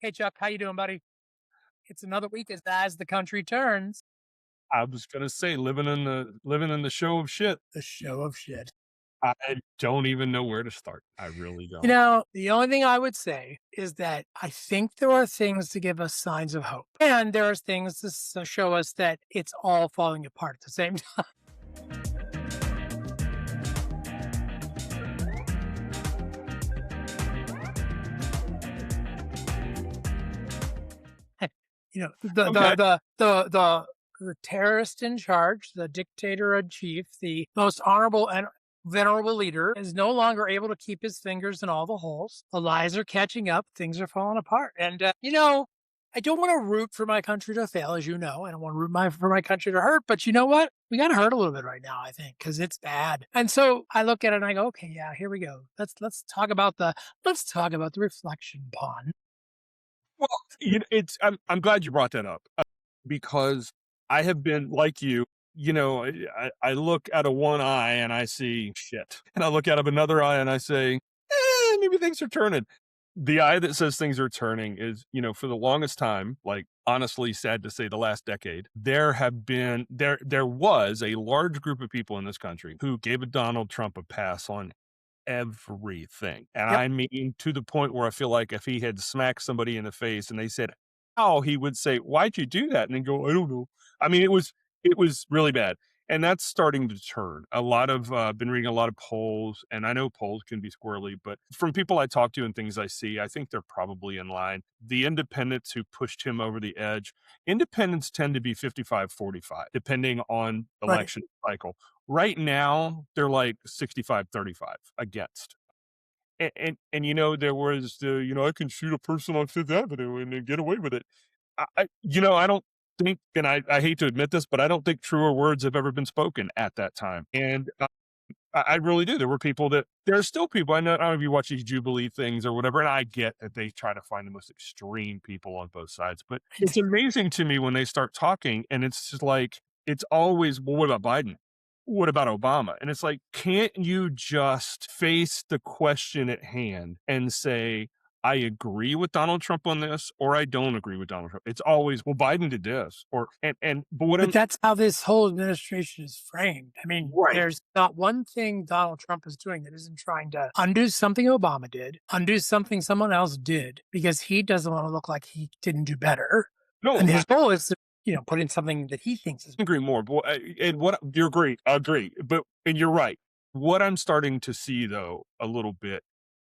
Hey Chuck, how you doing, buddy? It's another week as the country turns. I was gonna say living in the show of shit. The show of shit. I don't even know where to start. I really You don't. know, the only thing I would say is that I think there are things to give us signs of hope, and there are things to show us that it's all falling apart at the same time. You know, Okay. the terrorist in charge, the dictator in chief, the most honorable and venerable leader is no longer able to keep his fingers in all the holes. The lies are catching up. Things are falling apart. And, I don't want to root for my country to fail, as you know. I don't want to for my country to hurt. But you know what? We got to hurt a little bit right now, I think, because it's bad. And so I look at it and I go, okay, yeah, here we go. Let's talk about the reflection pond. Well, it's I'm glad you brought that up, because I have been like you. I look out of one eye and I see shit, and I look out of another eye and I say, maybe things are turning. The eye that says things are turning is, for the longest time, like honestly, sad to say, the last decade, there was a large group of people in this country who gave a Donald Trump a pass on everything. And Yep. I mean, to the point where I feel like if he had smacked somebody in the face and they said, "How," he would say, "Why'd you do that?" And then go, "I don't know." I mean, it was really bad. And that's starting to turn. A lot of been reading a lot of polls, and I know polls can be squirrely, but from people I talk to and things I see, I think they're probably in line. The independents who pushed him over the edge, independents tend to be 55-45, depending on Right. election cycle. Right now, they're like 65-35 against. And there was I can shoot a person on Fifth Avenue and then get away with it. I don't think, and I hate to admit this, but I don't think truer words have ever been spoken at that time. And I really do. There are still people, I don't know if you watch these Jubilee things or whatever, and I get that they try to find the most extreme people on both sides, but it's amazing to me when they start talking and it's just like, it's always, well, what about Biden? What about Obama? And it's like, can't you just face the question at hand and say, I agree with Donald Trump on this, or I don't agree with Donald Trump? It's always, well, Biden did this, but what But I'm that's how this whole administration is framed. I mean, right. there's not one thing Donald Trump is doing that isn't trying to undo something Obama did, undo something someone else did, because he doesn't want to look like he didn't do better. No, And his goal is to, put in something that he thinks is agree more. But and what you're great, I agree. And you're right. What I'm starting to see though a little bit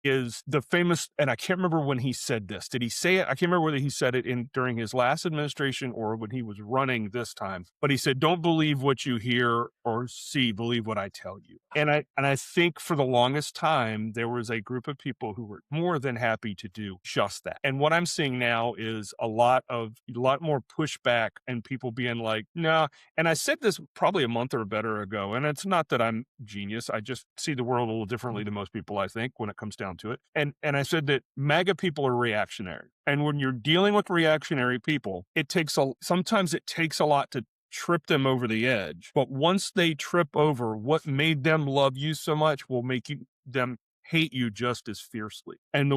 is the famous, and I can't remember when he said this. Did he say it? I can't remember whether he said it in during his last administration or when he was running this time. But he said, "Don't believe what you hear or see, believe what I tell you." And I think for the longest time there was a group of people who were more than happy to do just that. And what I'm seeing now is a lot more pushback and people being like, "No." And I said this probably a month or better ago, and it's not that I'm genius. I just see the world a little differently than most people, I think, when it comes down to it. And I said that MAGA people are reactionary. And when you're dealing with reactionary people, sometimes it takes a lot to trip them over the edge. But once they trip over what made them love you so much will make them hate you just as fiercely. And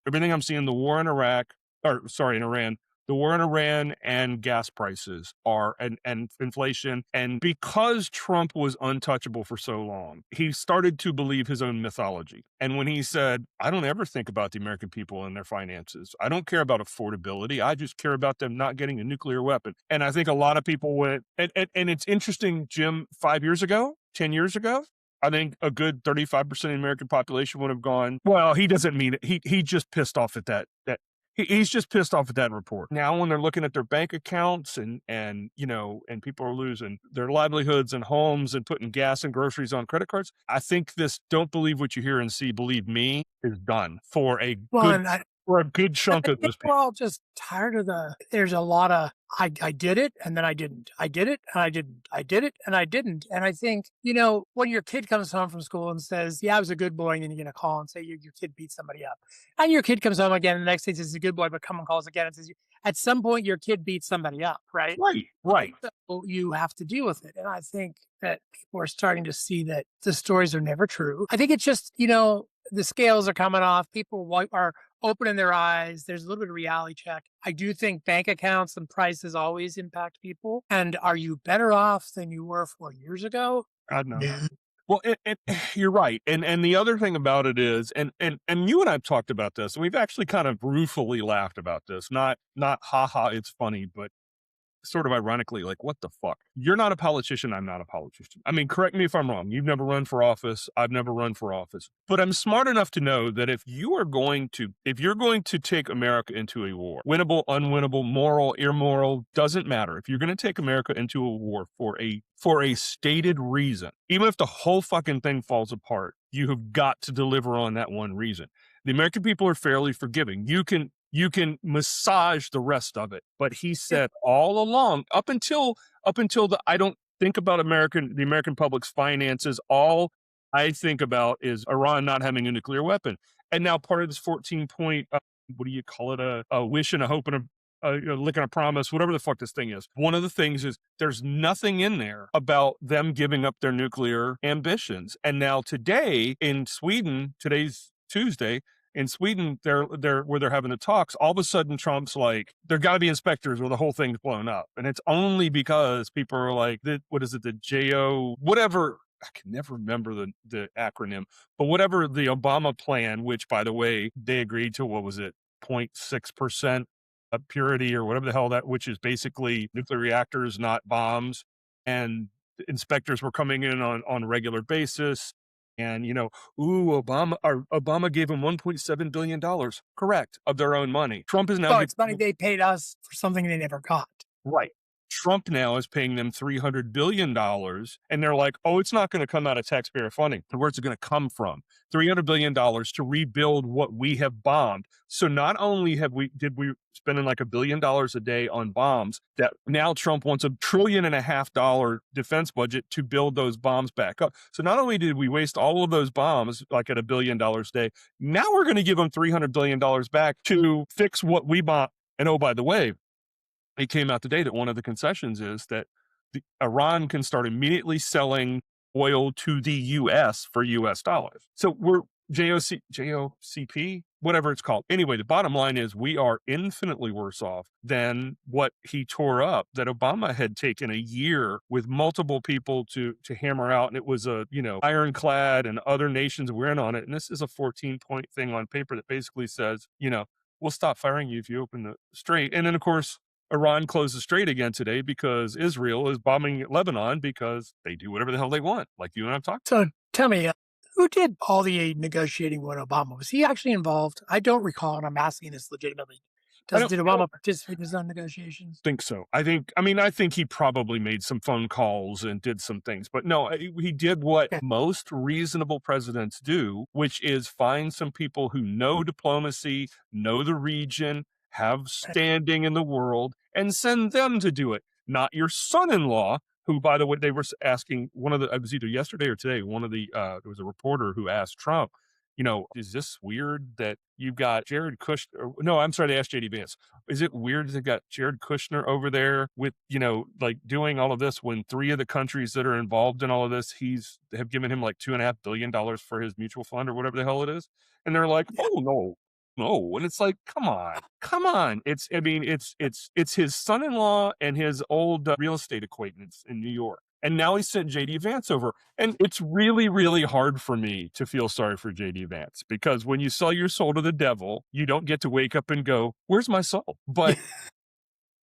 everything I'm seeing, the war in Iraq, or sorry, in Iran, the war in Iran and gas prices and inflation. And because Trump was untouchable for so long, he started to believe his own mythology. And when he said, I don't ever think about the American people and their finances, I don't care about affordability, I just care about them not getting a nuclear weapon. And I think a lot of people went, and it's interesting, Jim, 5 years ago, 10 years ago, I think a good 35% of the American population would have gone, well, he doesn't mean it. He just pissed off at he's just pissed off at that report. Now, when they're looking at their bank accounts and people are losing their livelihoods and homes and putting gas and groceries on credit cards, I think this "don't believe what you hear and see, believe me" is done one. for a good chunk I of think those we're people. all just tired of there's a lot of, I did it and then I didn't. I did it and I didn't. I did it and I didn't. And I think, when your kid comes home from school and says, yeah, I was a good boy, and then you're going to call and say your kid beat somebody up. And your kid comes home again and the next day says he's a good boy, but come and calls again and says, at some point your kid beats somebody up, right? Right, right. So you have to deal with it. And I think that people are starting to see that the stories are never true. I think it's just, the scales are coming off. People are opening their eyes. There's a little bit of reality check. I do think bank accounts and prices always impact people. And are you better off than you were 4 years ago? God no. No. Well, and you're right, and the other thing about it is, and you and I've talked about this, and we've actually kind of ruefully laughed about this, not haha, it's funny, but sort of ironically, like, what the fuck? You're not a politician. I'm not a politician. I mean, correct me if I'm wrong. You've never run for office. I've never run for office. But I'm smart enough to know that if you're going to take America into a war, winnable, unwinnable, moral, immoral, doesn't matter. If you're going to take America into a war for a stated reason, even if the whole fucking thing falls apart, you have got to deliver on that one reason. The American people are fairly forgiving. You can massage the rest of it. But he said all along, up until the I don't think about the American public's finances. All I think about is Iran not having a nuclear weapon. And now part of this 14-point, what do you call it? A wish and a hope and a lick and a promise, whatever the fuck this thing is. One of the things is there's nothing in there about them giving up their nuclear ambitions. And now today in Sweden, today's Tuesday, in Sweden, they're where they're having the talks. All of a sudden, Trump's like, there got to be inspectors, or the whole thing's blown up, and it's only because people are like, what is it, the JO, whatever. I can never remember the acronym, but whatever the Obama plan, which by the way, they agreed to, what was it, 0.6% of purity or whatever the hell that, which is basically nuclear reactors, not bombs, and inspectors were coming in on a regular basis. And, Obama gave him $1.7 billion, correct, of their own money. Trump is now Well, it's money they paid us for something they never got. right. Trump now is paying them $300 billion. And they're like, oh, it's not going to come out of taxpayer funding. Where's it going to come from? $300 billion to rebuild what we have bombed. So not only did we spending like $1 billion a day on bombs, that now Trump wants $1.5 trillion defense budget to build those bombs back up. So not only did we waste all of those bombs, like at $1 billion a day, now we're going to give them $300 billion back to fix what we bought. And oh, by the way, it came out today that one of the concessions is that Iran can start immediately selling oil to the U.S. for U.S. dollars. So we're JOCP, whatever it's called. Anyway, the bottom line is we are infinitely worse off than what he tore up, that Obama had taken a year with multiple people to hammer out. And it was ironclad, and other nations were in on it. And this is a 14-point thing on paper that basically says, we'll stop firing you if you open the strait. And then, of course, Iran closed the strait again today because Israel is bombing Lebanon because they do whatever the hell they want, like you and I've talked. So tell me, who did all the negotiating with Obama? Was he actually involved? I don't recall, and I'm asking this legitimately. Did Obama participate in his own negotiations? Think so. I think he probably made some phone calls and did some things, but no, he did what most reasonable presidents do, which is find some people who know diplomacy, know the region, have standing in the world, and send them to do it. Not your son-in-law, who, by the way, they were asking it was either yesterday or today, there was a reporter who asked Trump, is this weird that you've got Jared Kushner? No, I'm sorry, they asked JD Vance. Is it weird that they've got Jared Kushner over there with, like doing all of this when 3 of the countries that are involved in all of this, have given him like $2.5 billion for his mutual fund or whatever the hell it is. And they're like, oh, no. And it's like, come on. It's his son-in-law and his old real estate acquaintance in New York. And now he sent JD Vance over. And it's really, really hard for me to feel sorry for JD Vance, because when you sell your soul to the devil, you don't get to wake up and go, where's my soul? But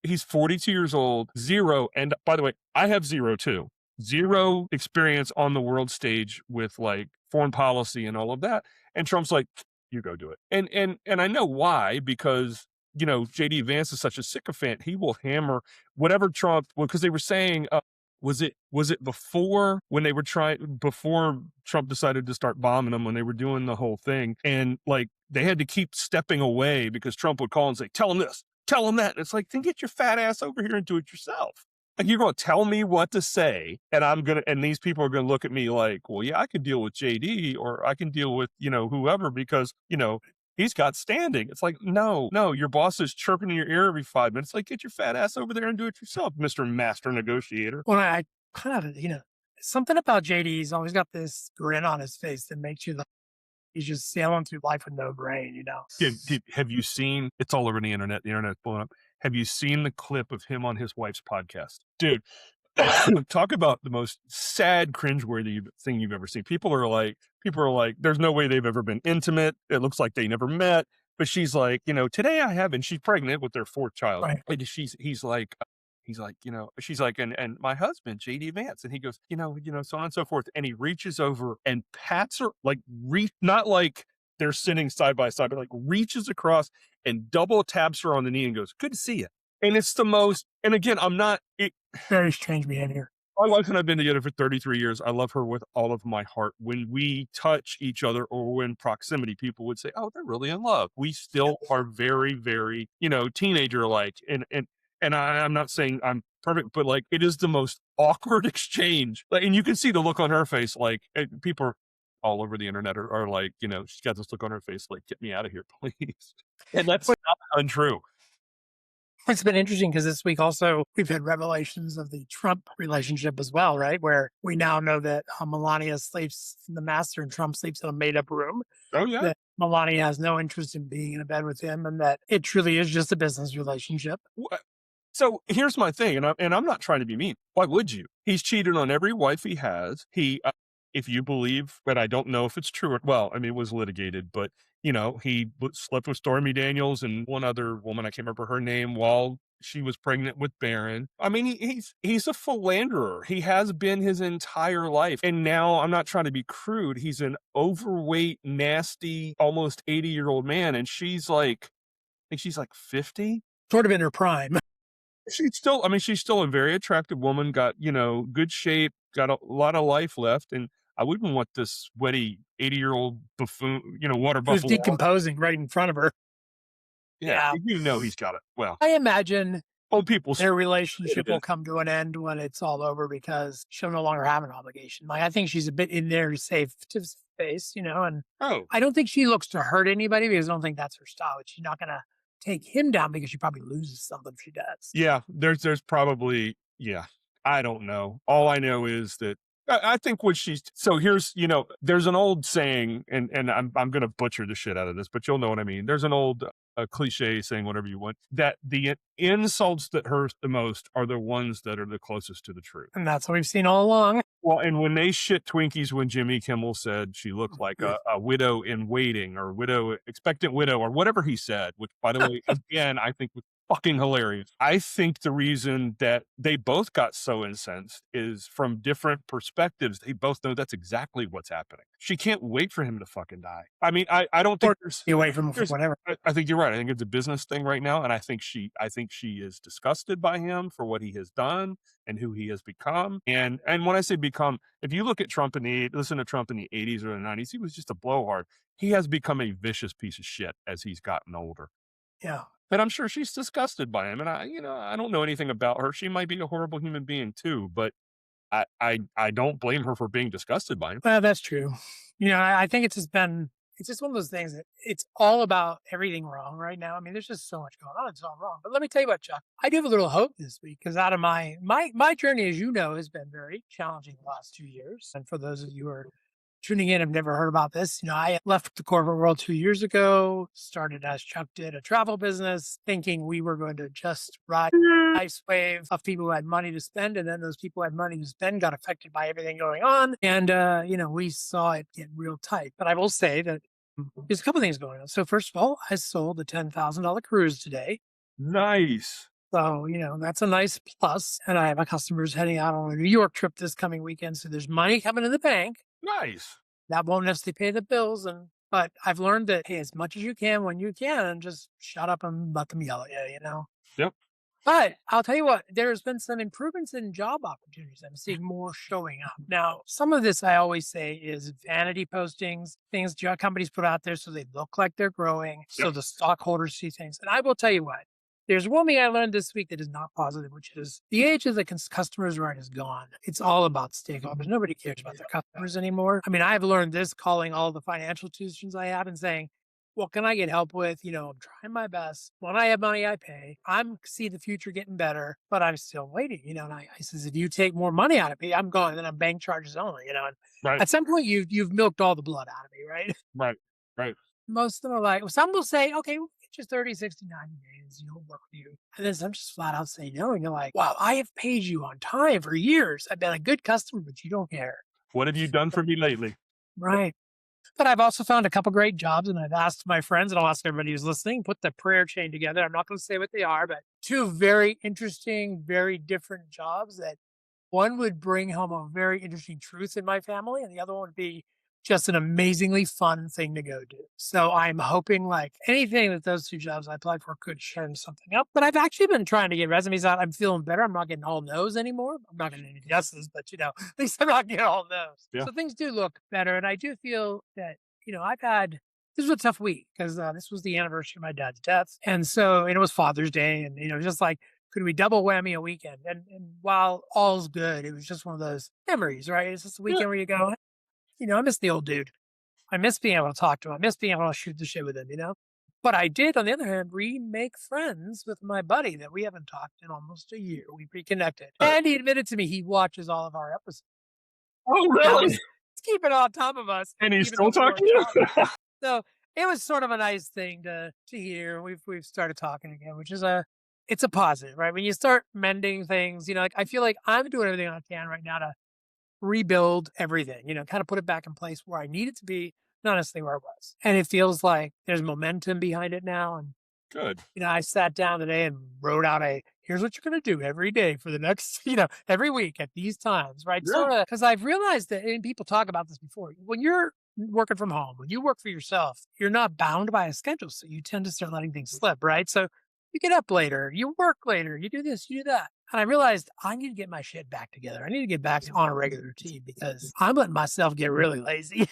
he's 42 years old, zero. And by the way, I have zero too. Zero experience on the world stage with like foreign policy and all of that. And Trump's like, you go do it. And I know why, because JD Vance is such a sycophant. He will hammer whatever Trump, because they were saying, was it before Trump decided to start bombing them, when they were doing the whole thing, and like they had to keep stepping away because Trump would call and say, tell him this, tell him that. And it's like, then get your fat ass over here and do it yourself. Like, you're going to tell me what to say, and these people are going to look at me like, well, yeah, I can deal with JD, or I can deal with, whoever, because, he's got standing. It's like, no, your boss is chirping in your ear every 5 minutes. Like, get your fat ass over there and do it yourself, Mr. Master Negotiator. Well, I kind of, something about JD, he's always got this grin on his face that makes you like, he's just sailing through life with no brain, Have you seen, it's all over the internet. The internet's blowing up. Have you seen the clip of him on his wife's podcast? Dude, talk about the most sad, cringeworthy thing you've ever seen. People are like, there's no way they've ever been intimate. It looks like they never met. But she's like, today I have, and she's pregnant with their fourth child. Right. And he's like, she's like, and my husband, JD Vance. And he goes, so on and so forth. And he reaches over and pats her, like, not like they're sitting side by side, but like reaches across and double taps her on the knee and goes, good to see you. And it's the most, and again, Very strange behavior. my wife and I've been together for 33 years. I love her with all of my heart. When we touch each other or when proximity, people would say, oh, they're really in love. We still are very, very, teenager like. I'm not saying I'm perfect, but like it is the most awkward exchange. Like, and you can see the look on her face. Like people are all over the internet are like, she's got this look on her face, like, get me out of here, please. And that's not untrue. It's been interesting because this week also we've had revelations of the Trump relationship as well, right? Where we now know that Melania sleeps in the master and Trump sleeps in a made up room. Oh, yeah. That Melania has no interest in being in a bed with him and that it truly is just a business relationship. So here's my thing, and I'm not trying to be mean. Why would you? He's cheated on every wife he has. If you believe, but I don't know if it's true. Well, I mean, it was litigated, but he slept with Stormy Daniels and one other woman. I can't remember her name while she was pregnant with Barron. I mean, he's a philanderer. He has been his entire life. And now I'm not trying to be crude. He's an overweight, nasty, almost 80-year-old man. And she's like, I think she's like 50. Sort of in her prime. She's still a very attractive woman, got, good shape, got a lot of life left. And I wouldn't want this sweaty 80-year-old buffoon, water Who's buffalo. decomposing right in front of her. Yeah. He's got it. Well, I imagine old people. their relationship will come to an end when it's all over because she'll no longer have an obligation. Like, I think she's a bit in there to save face, and I don't think she looks to hurt anybody because I don't think that's her style. She's not going to take him down because she probably loses something if she does. Yeah, there's probably, I don't know. All I know is that I think what so here's, there's an old saying, and I'm going to butcher the shit out of this, but you'll know what I mean. There's an old cliche saying, whatever you want, that the insults that hurt the most are the ones that are the closest to the truth. And that's what we've seen all along. Well, and when they shit Twinkies when Jimmy Kimmel said she looked like a widow in waiting or expectant widow or whatever he said, which, by the way, again, I think was fucking hilarious. I think the reason that they both got so incensed is from different perspectives. They both know that's exactly what's happening. She can't wait for him to fucking die. I mean, I don't think Be away from him for whatever. I think you're right. I think it's a business thing right now. And I think she is disgusted by him for what he has done and who he has become. And when I say become, if you look at Trump listen to Trump in the 80s or the 90s, he was just a blowhard. He has become a vicious piece of shit as he's gotten older. Yeah. But I'm sure she's disgusted by him. And I don't know anything about her. She might be a horrible human being too, but I don't blame her for being disgusted by him. Well, that's true. I think it's just one of those things that it's all about everything wrong right now. I mean, there's just so much going on. It's all wrong. But let me tell you what, Chuck, I do have a little hope this week because out of my journey, as you know, has been very challenging the last 2 years. And for those of you who are tuning in, have never heard about this. I left the corporate world 2 years ago, started as Chuck did a travel business, thinking we were going to just ride a nice wave of people who had money to spend. And then those people who had money to spend got affected by everything going on. And, we saw it get real tight. But I will say that there's a couple things going on. So first of all, I sold a $10,000 cruise today. Nice. So, that's a nice plus. And I have my customers heading out on a New York trip this coming weekend. So there's money coming in the bank. Nice. That won't necessarily pay the bills. But I've learned that, hey, as much as you can, when you can, just shut up and let them yell at you, Yep. But I'll tell you what, there's been some improvements in job opportunities. I'm seeing more showing up. Now, some of this I always say is vanity postings, things companies put out there so they look like they're growing, so the stockholders see things. And I will tell you what, there's one thing I learned this week that is not positive, which is the age of the customers right is gone. It's all about stakeholders. Nobody cares about their customers anymore. I mean, I've learned this calling all the financial institutions I have and saying, what can I get help with? I'm trying my best. When I have money, I pay. I'm see the future getting better, but I'm still waiting, and I says, if you take more money out of me, I'm gone. Then I'm bank charges only, and right. At some point you've milked all the blood out of me, right? Right. Right. Most of them are like, well, some will say, okay, we'll get you 30, 60, 90 days, you know, work with you. And then some just flat out say no. And you're like, wow, I have paid you on time for years. I've been a good customer, but you don't care. What have you done for me lately? Right. But I've also found a couple great jobs, and I've asked my friends, and I'll ask everybody who's listening, put the prayer chain together. I'm not going to say what they are, but two very interesting, very different jobs that one would bring home a very interesting truth in my family, and the other one would be just an amazingly fun thing to go do. So I'm hoping like anything that those two jobs I applied for could turn something up. But I've actually been trying to get resumes out. I'm feeling better. I'm not getting all no's anymore. I'm not getting any yeses, but at least I'm not getting all no's. Yeah. So things do look better. And I do feel that, I've had this was a tough week because this was the anniversary of my dad's death. And it was Father's Day. And, just like, could we double whammy a weekend? And while all's good, it was just one of those memories, right? It's just a Yeah. weekend where you go, I miss the old dude. I miss being able to talk to him. I miss being able to shoot the shit with him. But I did, on the other hand, remake friends with my buddy that we haven't talked in almost a year. We reconnected. And he admitted to me he watches all of our episodes. Oh, Now really? he's keeping on top of us, And he's even still though we talking weren't to talking. you? So it was sort of a nice thing to hear. We've started talking again, which is it's a positive, right? When you start mending things, like I feel like I'm doing everything I can right now to rebuild everything, kind of put it back in place where I need it to be, not necessarily where it was. And it feels like there's momentum behind it now. And, Good. I sat down today and wrote out here's what you're going to do every day for the next, every week at these times, right? Yeah. Sort of, because I've realized that, and people talk about this before, when you're working from home, when you work for yourself, you're not bound by a schedule. So you tend to start letting things slip, right? So you get up later, you work later, you do this, you do that. And I realized I need to get my shit back together. I need to get back on a regular routine because I'm letting myself get really lazy.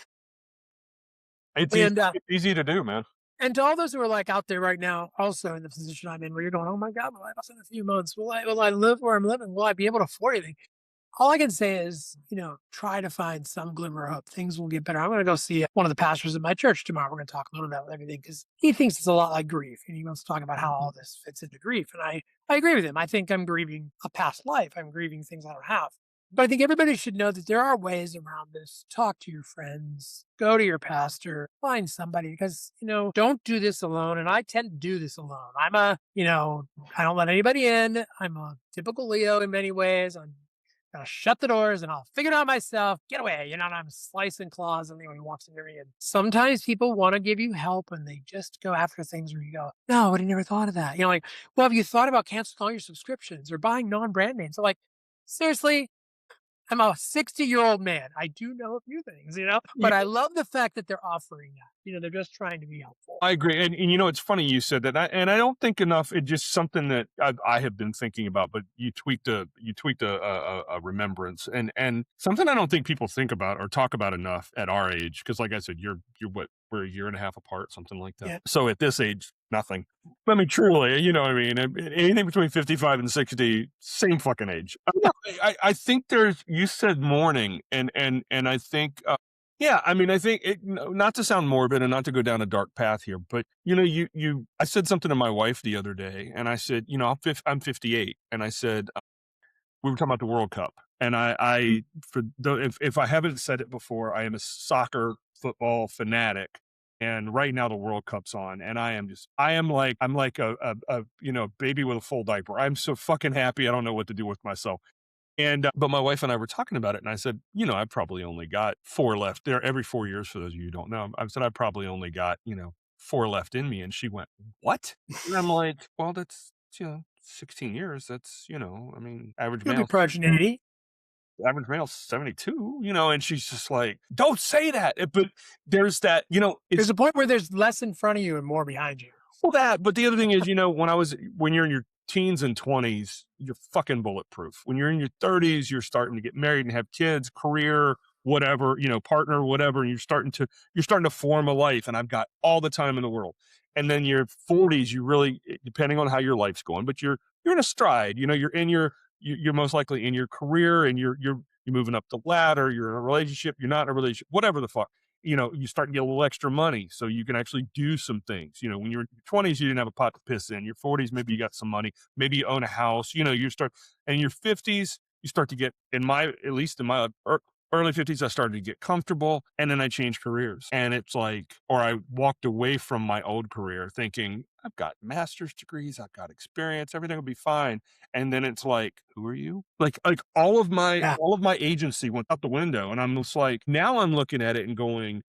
It's easy, And it's easy to do, man. and to all those who are like out there right now, also in the position I'm in, where you're going, oh my God, will I last in a few months? Will I live where I'm living? Will I be able to afford anything? All I can say is, try to find some glimmer of hope. Things will get better. I'm going to go see one of the pastors at my church tomorrow. We're going to talk a little about everything because he thinks it's a lot like grief. And he wants to talk about how all this fits into grief. And I agree with him. I think I'm grieving a past life. I'm grieving things I don't have. But I think everybody should know that there are ways around this. Talk to your friends, go to your pastor, find somebody because, don't do this alone. And I tend to do this alone. I don't let anybody in. I'm a typical Leo in many ways. I'm gonna shut the doors and I'll figure it out myself. Get away, and I'm slicing claws and anyone who wants to hear me. And sometimes people want to give you help and they just go after things where you go, no, I never thought of that. Like, well, have you thought about canceling all your subscriptions or buying non-brand names? So like, seriously, I'm a 60-year-old man. I do know a few things, but I love the fact that they're offering that. They're just trying to be helpful. I agree, and it's funny you said that, and I don't think enough. It's just something that I have been thinking about. But you tweaked a remembrance, and something I don't think people think about or talk about enough at our age. Because, like I said, you're what, we're a year and a half apart, something like that. Yeah. So at this age, nothing. I mean, truly, you know what I mean. Anything between 55 and 60, same fucking age. I think you said mourning, and I think. Yeah, I mean, I think not to sound morbid and not to go down a dark path here, but I said something to my wife the other day, and I said, I'm 58, and I said we were talking about the World Cup, and if I haven't said it before, I am a soccer football fanatic, and right now the World Cup's on, and I'm like a baby with a full diaper. I'm so fucking happy. I don't know what to do with myself. And, but my wife and I were talking about it, and I said, I probably only got 4 left there every 4 years. For those of you who don't know, I said, I probably only got, 4 left in me. And she went, what? And I'm like, well, that's, 16 years. That's, I mean, You'll be progeny. average male 72, and she's just like, don't say that. But there's that, There's a point where there's less in front of you and more behind you. well, but the other thing is, when you're in your teens and 20s, you're fucking bulletproof. When you're in your 30s, you're starting to get married and have kids, career, whatever, partner, whatever, and you're starting to form a life. And I've got all the time in the world. And then your 40s, you really, depending on how your life's going, but you're in a stride. You're most likely in your career, and you're moving up the ladder. You're in a relationship. You're not in a relationship. Whatever the fuck. You start to get a little extra money so you can actually do some things. When you're in your 20s, you didn't have a pot to piss in. Your 40s, maybe you got some money. Maybe you own a house. And in your 50s, you start to get, at least in my early 50s, I started to get comfortable, and then I changed careers. And it's like, or I walked away from my old career thinking, I've got master's degrees, I've got experience, everything will be fine. And then it's like, who are you? Like Yeah. all of my agency went out the window. And I'm just like, now I'm looking at it and going,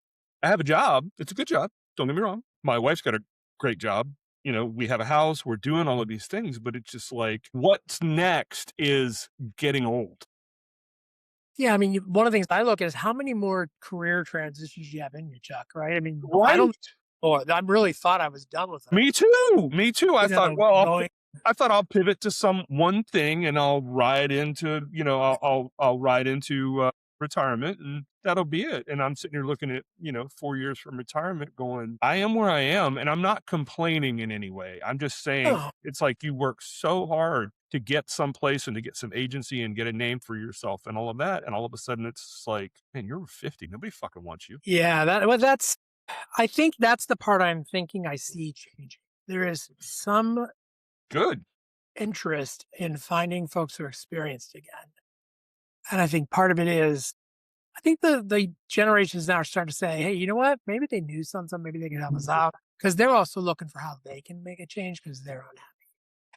I have a job. It's a good job. Don't get me wrong. My wife's got a great job. You know, we have a house, we're doing all of these things, but it's just like, what's next is getting old. Yeah, I mean, one of the things I look at is how many more career transitions you have in you, Chuck, right? I mean, I Right. don't or I really thought I was done with it. Me too. Me too. I You thought, know, well, going I thought I'll pivot to some one thing and I'll ride into, I'll ride into retirement and that'll be it. And I'm sitting here looking at, 4 years from retirement going, I am where I am and I'm not complaining in any way. I'm just saying oh, it's like you work so hard to get someplace and to get some agency and get a name for yourself and all of that. And all of a sudden it's like, man, you're 50. Nobody fucking wants you. yeah, that's I think that's the part I'm thinking I see changing. There is some Good. interest in finding folks who are experienced again. And I think part of it is I think the generations now are starting to say, hey, you know what? Maybe they knew something, maybe they can help us out. Because they're also looking for how they can make a change because they're unhappy.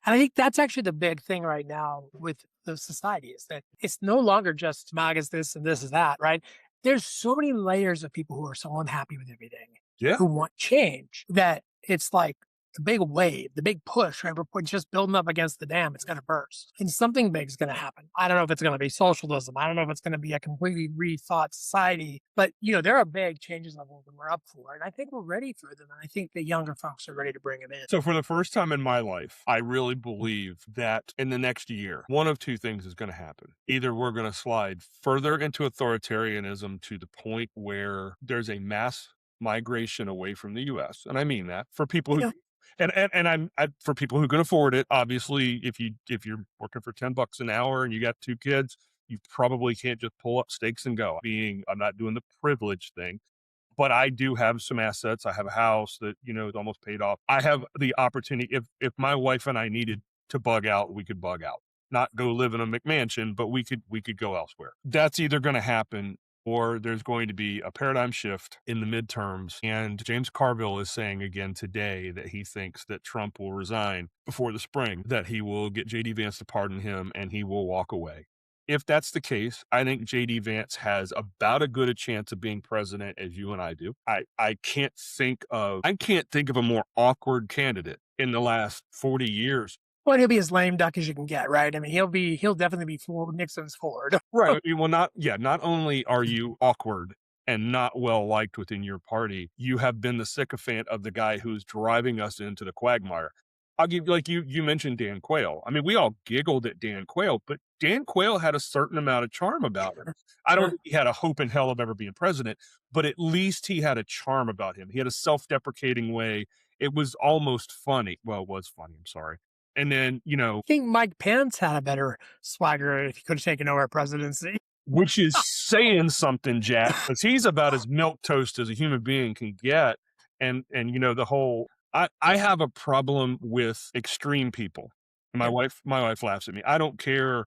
And I think that's actually the big thing right now with the society is that it's no longer just MAGA's this and this is that, right? There's so many layers of people who are so unhappy with everything, Yeah. who want change that it's like the big wave, the big push, right? We're just building up against the dam. It's going to burst and something big is going to happen. I don't know if it's going to be socialism. I don't know if it's going to be a completely rethought society, but there are big changes that we're up for. And I think we're ready for them. And I think the younger folks are ready to bring them in. So for the first time in my life, I really believe that in the next year, one of two things is going to happen. Either we're going to slide further into authoritarianism to the point where there's a mass migration away from the US. And I mean that for people who Yeah. for people who can afford it. Obviously, if you're working for $10 an hour and you got two kids, you probably can't just pull up stakes and go. I'm not doing the privilege thing, but I do have some assets. I have a house that, is almost paid off. I have the opportunity. If my wife and I needed to bug out, we could bug out. Not go live in a McMansion, but we could go elsewhere. That's either going to happen or there's going to be a paradigm shift in the midterms. And James Carville is saying again today that he thinks that Trump will resign before the spring, that he will get JD Vance to pardon him and he will walk away. If that's the case, I think JD Vance has about as good a chance of being president as you and I do. I can't think of a more awkward candidate in the last 40 years. Well, he'll be as lame duck as you can get, right? I mean, he'll definitely be Nixon's Ford. Right. Well, not only are you awkward and not well liked within your party, you have been the sycophant of the guy who's driving us into the quagmire. I'll give like you mentioned Dan Quayle. I mean, we all giggled at Dan Quayle, but Dan Quayle had a certain amount of charm about him. I don't Sure. think he had a hope in hell of ever being president, but at least he had a charm about him. He had a self-deprecating way. It was almost funny. Well, it was funny. I'm sorry. And then, I think Mike Pence had a better swagger if he could have taken over presidency. which is saying something, Jack, because he's about as milk toast as a human being can get. And the whole I have a problem with extreme people. Yeah. My wife laughs at me. I don't care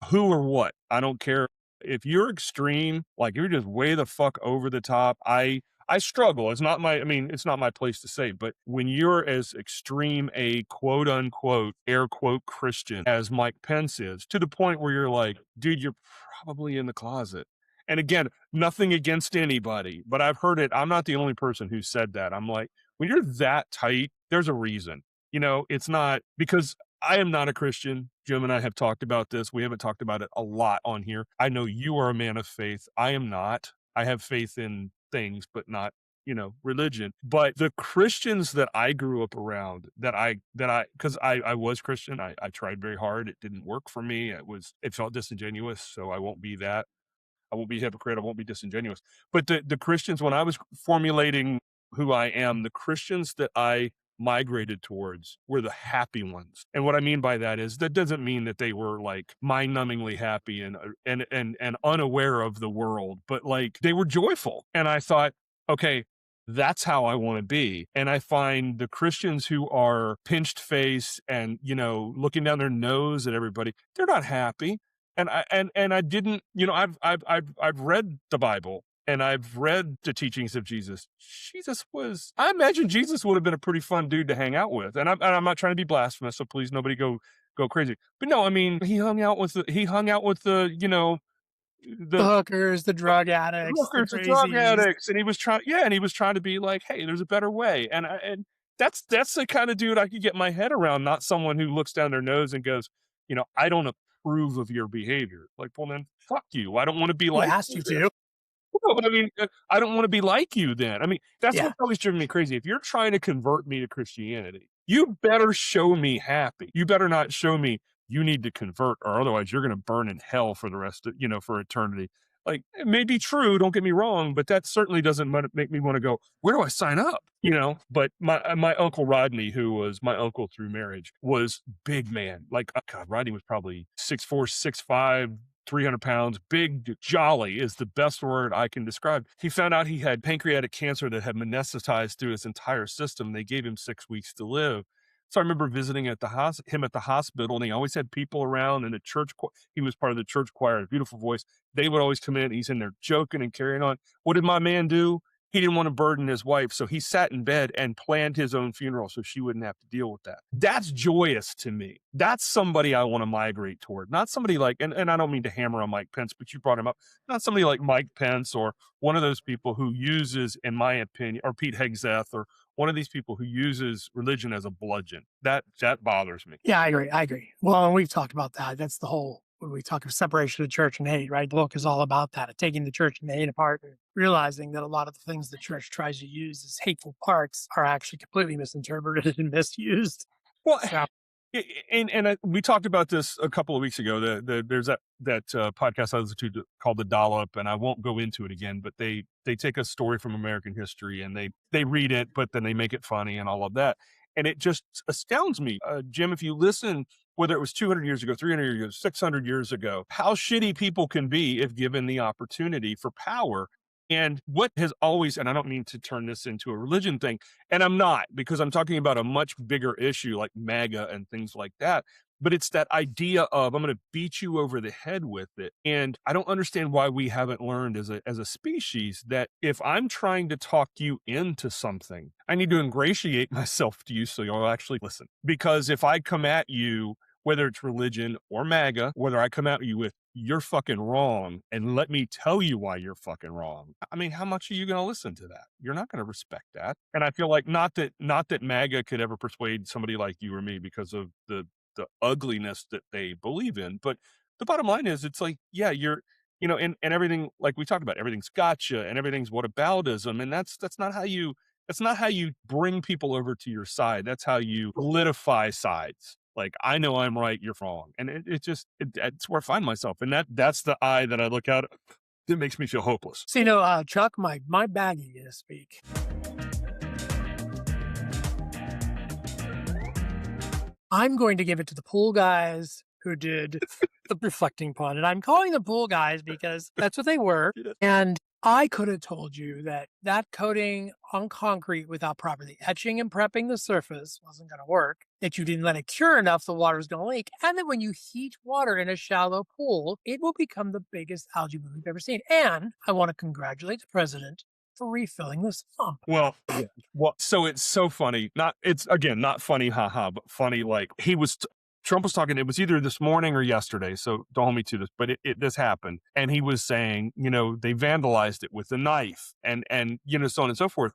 who or what. I don't care if you're extreme, like you're just way the fuck over the top. I struggle. It's not my place to say, but when you're as extreme a quote unquote, air quote Christian as Mike Pence is, to the point where you're like, dude, you're probably in the closet. And again, nothing against anybody, but I've heard it. I'm not the only person who said that. I'm like, when you're that tight, there's a reason. It's not because I am not a Christian. Jim and I have talked about this. We haven't talked about it a lot on here. I know you are a man of faith. I am not. I have faith in things, but not, religion. But the Christians that I grew up around, because I was Christian, I tried very hard. It didn't work for me. It felt disingenuous. So I won't be that. I won't be a hypocrite. I won't be disingenuous. But the Christians, when I was formulating who I am, the Christians that I migrated towards were the happy ones. And what I mean by that is that doesn't mean that they were like mind-numbingly happy and unaware of the world, but like they were joyful. And I thought, okay, that's how I want to be. And I find the Christians who are pinched face and, looking down their nose at everybody, they're not happy. And I didn't, you know, I've read the Bible and I've read the teachings of Jesus. I imagine Jesus would have been a pretty fun dude to hang out with. And I'm not trying to be blasphemous, so please nobody go crazy. But no, I mean, he hung out with the, you know, The the hookers, the drug addicts, the hookers, the drug crazies. addicts, and he was trying to be like, hey, there's a better way. And that's the kind of dude I could get my head around, not someone who looks down their nose and goes, you know, I don't approve of your behavior. Like, well, then fuck you. I don't want to be He like asked you you then. to. No, but I mean, I don't want to be like you then. I mean, that's Yeah. what's always driven me crazy. If you're trying to convert me to Christianity, you better show me happy. You better not show me you need to convert or otherwise you're going to burn in hell for the rest of, you know, for eternity. Like, it may be true, don't get me wrong, but that certainly doesn't make me want to go, where do I sign up? You know, but my uncle Rodney, who was my uncle through marriage, was big man. Like, oh God, Rodney was probably 6'4", 6'5", 300 pounds, big, jolly is the best word I can describe. He found out he had pancreatic cancer that had metastasized through his entire system. They gave him 6 weeks to live. So I remember visiting him at the hospital, and he always had people around. And the he was part of the church choir, a beautiful voice. They would always come in. He's in there joking and carrying on. What did my man do? He didn't want to burden his wife, so he sat in bed and planned his own funeral so she wouldn't have to deal with that. That's joyous to me. That's somebody I want to migrate toward. Not somebody like, and I don't mean to hammer on Mike Pence, but you brought him up. Not somebody like Mike Pence or one of those people who uses, in my opinion, or Pete Hegseth or one of these people who uses religion as a bludgeon. That bothers me. Yeah, I agree. I agree. Well, and we've talked about that. That's the whole, when we talk of separation of church and hate, right? The book is all about that, of taking the church and the hate apart and realizing that a lot of the things the church tries to use as hateful parts are actually completely misinterpreted and misused. Well, So, and we talked about this a couple of weeks ago. There's that podcast I listen to called The Dollop, and I won't go into it again. But they take a story from American history and they read it, but then they make it funny and all of that. And it just astounds me, Jim. If you listen, whether it was 200 years ago, 300 years ago, 600 years ago, how shitty people can be if given the opportunity for power. And what has always, and I don't mean to turn this into a religion thing, and I'm not, because I'm talking about a much bigger issue like MAGA and things like that. But it's that idea of, I'm going to beat you over the head with it. And I don't understand why we haven't learned as a species that if I'm trying to talk you into something, I need to ingratiate myself to you so you'll actually listen. Because if I come at you, whether it's religion or MAGA, whether I come at you with, you're fucking wrong, and let me tell you why you're fucking wrong. I mean, how much are you going to listen to that? You're not going to respect that. And I feel like not that MAGA could ever persuade somebody like you or me because of the ugliness that they believe in. But the bottom line is, it's like, yeah, you're, you know, and everything, like we talked about, everything's gotcha and everything's whataboutism. And that's not how you bring people over to your side. That's how you solidify sides. Like, I know I'm right, you're wrong. And it's where I find myself. And that's the eye that I look out. It makes me feel hopeless. so Chuck, my baggie to speak. I'm going to give it to the pool guys who did the reflecting pun. And I'm calling them pool guys because that's what they were. And I could have told you that coating on concrete without properly etching and prepping the surface wasn't going to work, that you didn't let it cure enough, the water's going to leak, and that when you heat water in a shallow pool, it will become the biggest algae bloom you've ever seen. And I want to congratulate the president for refilling the sump. Well, yeah. Well, so it's so funny. It's again, not funny, haha, but funny. Like, Trump was talking, it was either this morning or yesterday, so don't hold me to this, but this happened. And he was saying, you know, they vandalized it with a knife and, you know, so on and so forth.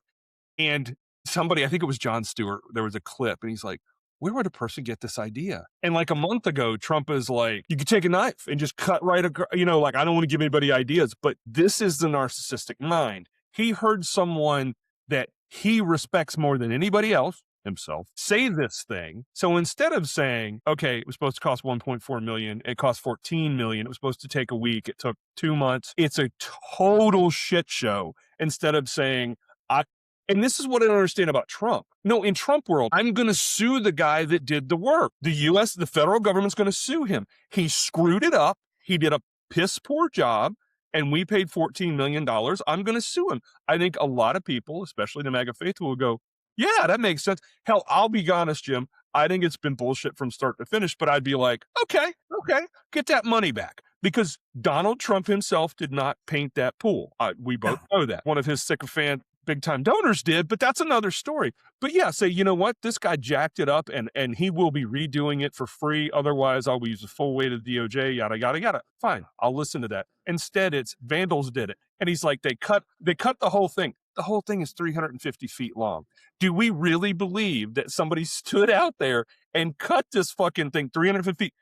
And somebody, I think it was Jon Stewart, there was a clip and he's like, where would a person get this idea? And like a month ago, Trump is like, you could take a knife and just cut right across, you know, like, I don't want to give anybody ideas, but this is the narcissistic mind. He heard someone that he respects more than anybody else, himself, say this thing. So instead of saying, okay, it was supposed to cost 1.4 million, it cost 14 million, it was supposed to take a week, it took 2 months, it's a total shit show. Instead of saying, and this is what I don't understand about Trump. No, in Trump world, I'm going to sue the guy that did the work. The federal government's going to sue him. He screwed it up. He did a piss poor job. And we paid $14 million. I'm going to sue him. I think a lot of people, especially the MAGA faithful, will go, yeah, that makes sense. Hell, I'll be honest, Jim. I think it's been bullshit from start to finish, but I'd be like, okay, get that money back. because Donald Trump himself did not paint that pool. We both know that. One of his sycophant big time donors did, but that's another story. But yeah, say, you know what? This guy jacked it up and he will be redoing it for free. Otherwise, I'll use the full weight of the DOJ, yada, yada, yada. Fine. I'll listen to that. Instead, it's vandals did it. And he's like, they cut the whole thing. The whole thing is 350 feet long. Do we really believe that somebody stood out there and cut this fucking thing 350 feet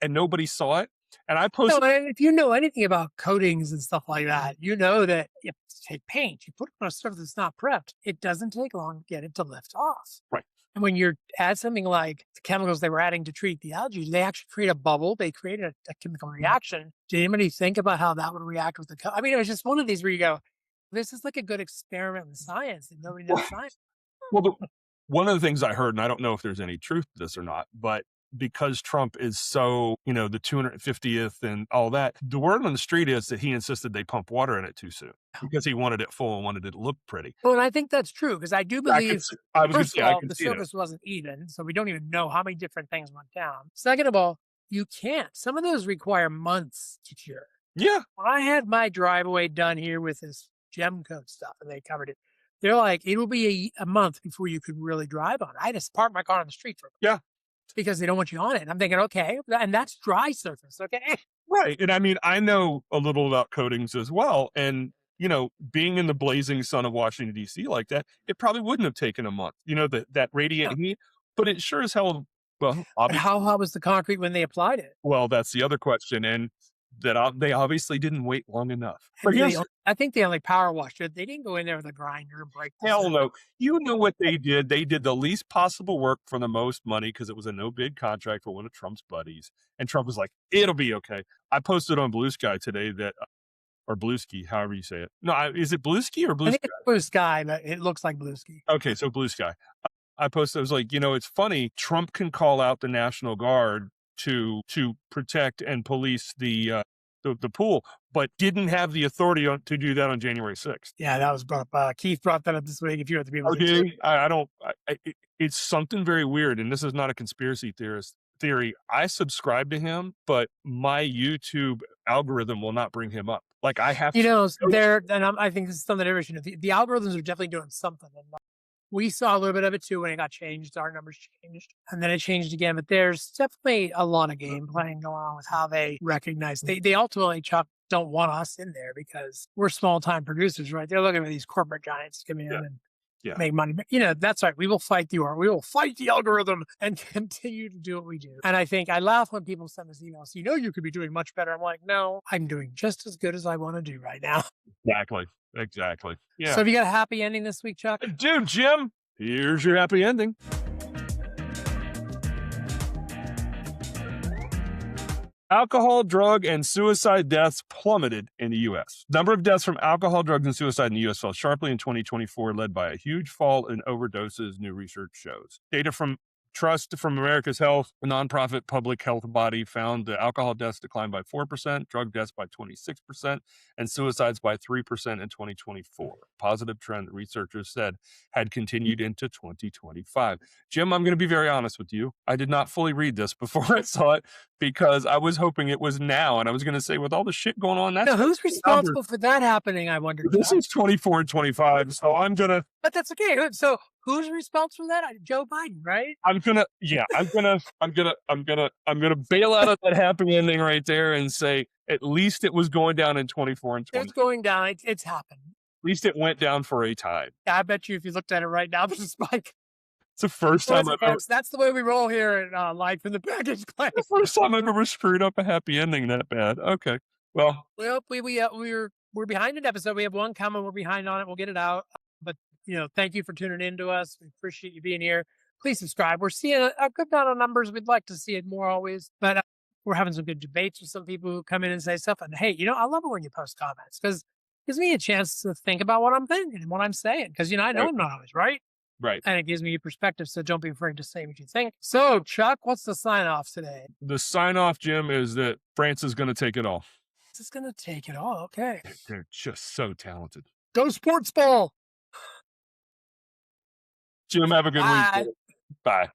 and nobody saw it? And I No, posted, and if you know anything about coatings and stuff like that, you know that if you take paint, you put it on a surface that's not prepped, it doesn't take long to get it to lift off. right. And when you add something like the chemicals they were adding to treat the algae, they actually create a bubble. They create a chemical reaction. Did anybody think about how that would react with the? I mean, it was just one of these where you go, "This is like a good experiment in science that nobody knows science." Well, one of the things I heard, and I don't know if there's any truth to this or not, but because Trump is so, the 250th and all that, the word on the street is that he insisted they pump water in it too soon because he wanted it full and wanted it to look pretty. Well, and I think that's true because I do I could believe, see, I was going to first say, of I all, can the see it. surface wasn't even, so we don't even know how many different things went down. Second of all, you can't. Some of those require months to cure. Yeah. When I had my driveway done here with this gem coat stuff and they covered it, they're like, it'll be a month before you could really drive on it. I just parked my car on the street for a Yeah. because they don't want you on it. And I'm thinking, okay, and that's dry surface, okay? Right. And I mean, I know a little about coatings as well. And, being in the blazing sun of Washington, D.C. like that, it probably wouldn't have taken a month, that radiant heat, but it sure as hell, well, But how hot was the concrete when they applied it? well, that's the other question. And that they obviously didn't wait long enough. But And I think they only power washed it. They didn't go in there with a grinder and break the hell surface. no. You know what they did? They did the least possible work for the most money because it was a no bid contract for one of Trump's buddies. And Trump was like, it'll be okay. I posted on Blue Sky today that, or Bluesky, however you say it. No, is it Bluesky or Blue I think Sky? it's blue sky, but it looks like blue ski. Okay, so Blue Sky. I posted, I was like, it's funny. Trump can call out the National Guard to protect and police the pool, but didn't have the authority to do that on January 6th. Yeah, that was brought up. Keith brought that up this week. If you're at the people, Okay, I don't. It's something very weird, and this is not a conspiracy theory. I subscribe to him, but my YouTube algorithm will not bring him up. Like I have, there, and I think this is something everybody should know. The algorithms are definitely doing something. And we saw a little bit of it too when it got changed. Our numbers changed, and then it changed again. But there's definitely a lot of game playing going on with how they recognize. They ultimately, Chuck, don't want us in there because we're small time producers, right? They're looking for these corporate giants to come in and make money. That's right. We will fight the algorithm and continue to do what we do. And I think I laugh when people send us emails. You could be doing much better. I'm like, no, I'm doing just as good as I want to do right now. Exactly. Yeah. So have you got a happy ending this week, Chuck? Dude, Jim, here's your happy ending. Alcohol, drug, and suicide deaths plummeted in the U.S. Number of deaths from alcohol, drugs, and suicide in the U.S. fell sharply in 2024, led by a huge fall in overdoses, new research shows. Data from Trust from America's Health, a nonprofit public health body, found that alcohol deaths declined by 4%, drug deaths by 26%, and suicides by 3% in 2024. Positive trend that researchers said had continued into 2025. Jim, I'm going to be very honest with you. I did not fully read this before I saw it because I was hoping it was now. And I was going to say, with all the shit going on, that's who's responsible for that happening, I wonder. This is 24 and 25, so I'm going to. But that's okay. So who's responsible for that? Joe Biden, right? I'm gonna bail out of that happy ending right there and say at least it was going down in 24 and 20. It's going down. It's happened. At least it went down for a time. Yeah, I bet you if you looked at it right now, there's a spike. It's the first time I've ever. That's the way we roll here at Life in the Package class. The first time I've ever screwed up a happy ending that bad. Okay, well, we're behind an episode. We have one coming. We're behind on it. We'll get it out. But thank you for tuning in to us. We appreciate you being here. Please subscribe. We're seeing a good amount of numbers. We'd like to see it more always, but we're having some good debates with some people who come in and say stuff. And hey, I love it when you post comments because it gives me a chance to think about what I'm thinking and what I'm saying. Because I know I'm not always right. Right. And it gives me a perspective. So don't be afraid to say what you think. So Chuck, what's the sign off today? The sign off, Jim, is that France is going to take it all. This is going to take it all. Okay. They're just so talented. Go sports ball. Jim, have a good week. Bye.